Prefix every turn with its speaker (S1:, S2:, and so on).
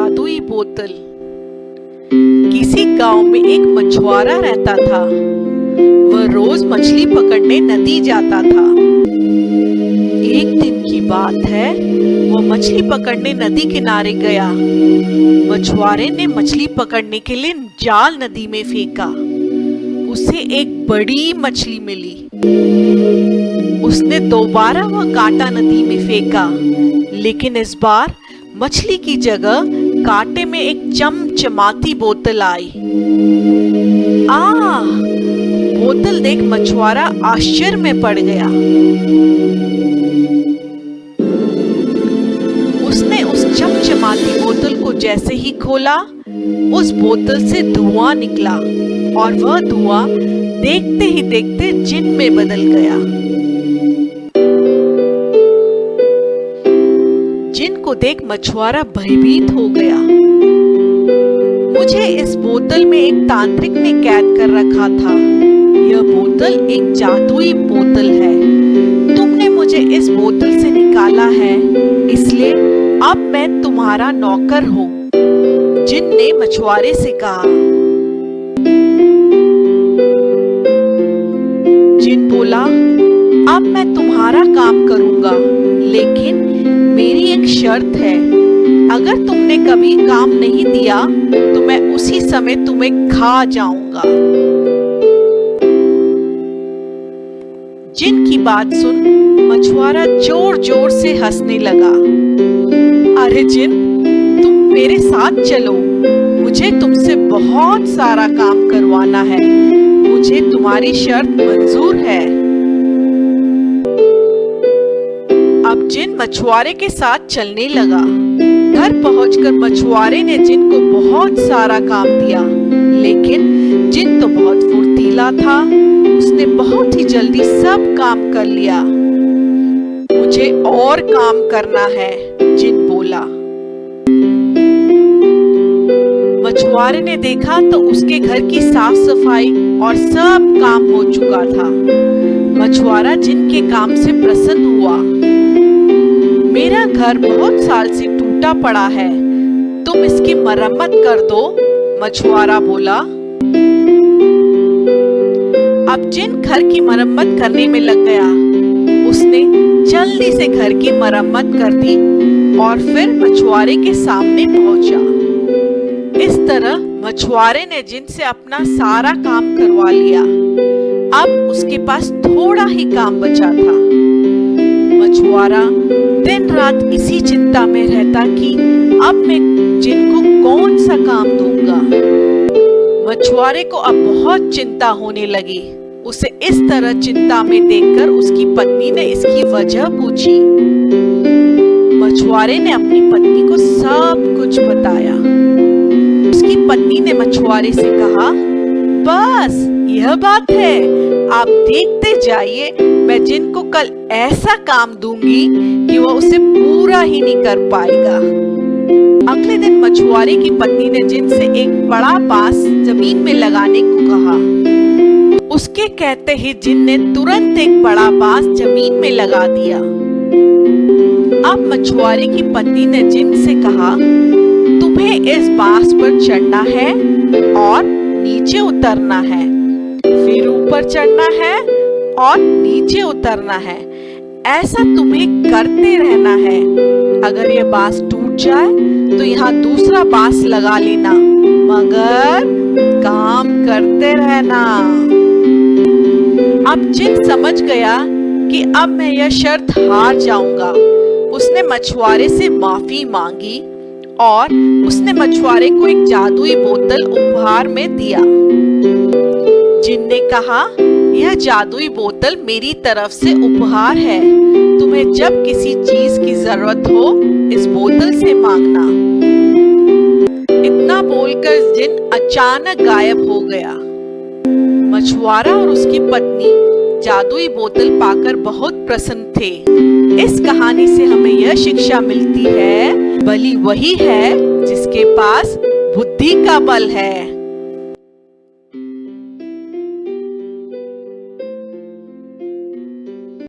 S1: जादुई बोतल। किसी गांव में एक मछुआरा रहता था। वह रोज मछली पकड़ने नदी जाता था। एक दिन की बात है, वह मछली पकड़ने नदी किनारे गया। मछुआरे ने मछली पकड़ने के लिए जाल नदी में फेंका। उसे एक बड़ी मछली मिली। उसने दोबारा वह कांटा नदी में फेंका, लेकिन इस बार मछली की जगह कांटे में एक चमचमाती बोतल आई। बोतल देख मछुआरा आश्चर्य में पड़ गया। उसने उस चमचमाती बोतल को जैसे ही खोला, उस बोतल से धुआं निकला और वह धुआं देखते ही देखते जिन में बदल गया। जिन को देख मछुआरा भयभीत हो गया। मुझे इस बोतल में एक तांत्रिक ने कैद कर रखा था। यह बोतल एक जादुई बोतल है। तुमने मुझे इस बोतल से निकाला है, इसलिए अब मैं तुम्हारा नौकर हूँ। जिन ने मछुआरे से कहा। जिन बोला, अब मैं तुम्हारा काम करूंगा, लेकिन मेरी एक शर्त है। अगर तुमने कभी काम नहीं दिया तो मैं उसी समय तुम्हें खा जाऊंगा। जिन की बात सुन मछुआरा जोर जोर से हंसने लगा। अरे जिन, तुम मेरे साथ चलो। मुझे तुमसे बहुत सारा काम करवाना है। मुझे तुम्हारी शर्त मंजूर है। अब जिन मछुआरे के साथ चलने लगा। घर पहुंचकर मछुआरे ने जिन को बहुत सारा काम दिया, लेकिन जिन तो बहुत फुर्तीला था। उसने बहुत ही जल्दी सब काम कर लिया। मुझे और काम करना है, जिन बोला। मछुआरे ने देखा तो उसके घर की साफ सफाई और सब काम हो चुका था। मछुआरा जिन के काम से प्रसन्न हुआ। मेरा घर बहुत साल से टूटा पड़ा है, तुम इसकी मरम्मत कर दो, मछुआरा बोला। अब जिन घर की मरम्मत करने में लग गया। उसने जल्दी से घर की मरम्मत कर दी और फिर मछुआरे के सामने पहुंचा। इस तरह मछुआरे ने जिन से अपना सारा काम करवा लिया। अब उसके पास थोड़ा ही काम बचा था। मछुआरा दिन रात इसी चिंता में रहता कि अब मैं जिन को कौन सा काम दूंगा। मछुआरे को अब बहुत चिंता होने लगी। उसे इस तरह चिंता में देखकर उसकी पत्नी ने इसकी वजह पूछी। मछुआरे ने अपनी पत्नी को सब कुछ बताया। उसकी पत्नी ने मछुआरे से कहा, बस यह बात है, आप देखते जाइए, मैं जिन को कल ऐसा काम दूंगी कि वह उसे पूरा ही नहीं कर पाएगा। अगले दिन मछुआरे की पत्नी ने जिन से एक बड़ा बांस जमीन में लगाने को कहा। उसके कहते ही जिन ने तुरंत एक बड़ा बांस जमीन में लगा दिया। अब मछुआरे की पत्नी ने जिन से कहा, तुम्हें इस बांस पर चढ़ना है और नीचे उतरना है, फिर ऊपर चढ़ना है और नीचे उतरना है। ऐसा तुम्हें करते रहना है। अगर ये बांस टूट जाए तो यहाँ दूसरा बांस लगा लेना, मगर काम करते रहना। अब जिन समझ गया कि अब मैं यह शर्त हार जाऊंगा। उसने मछुआरे से माफी मांगी और उसने मछुआरे को एक जादुई बोतल उपहार में दिया। जिन ने कहा, यह जादुई बोतल मेरी तरफ से उपहार है। तुम्हें जब किसी चीज की जरूरत हो, इस बोतल से मांगना। इतना बोलकर जिन अचानक गायब हो गया। मछुआरा और उसकी पत्नी जादुई बोतल पाकर बहुत प्रसन्न थे। इस कहानी से हमें यह शिक्षा मिलती है, बली वही है जिसके पास बुद्धि का बल है।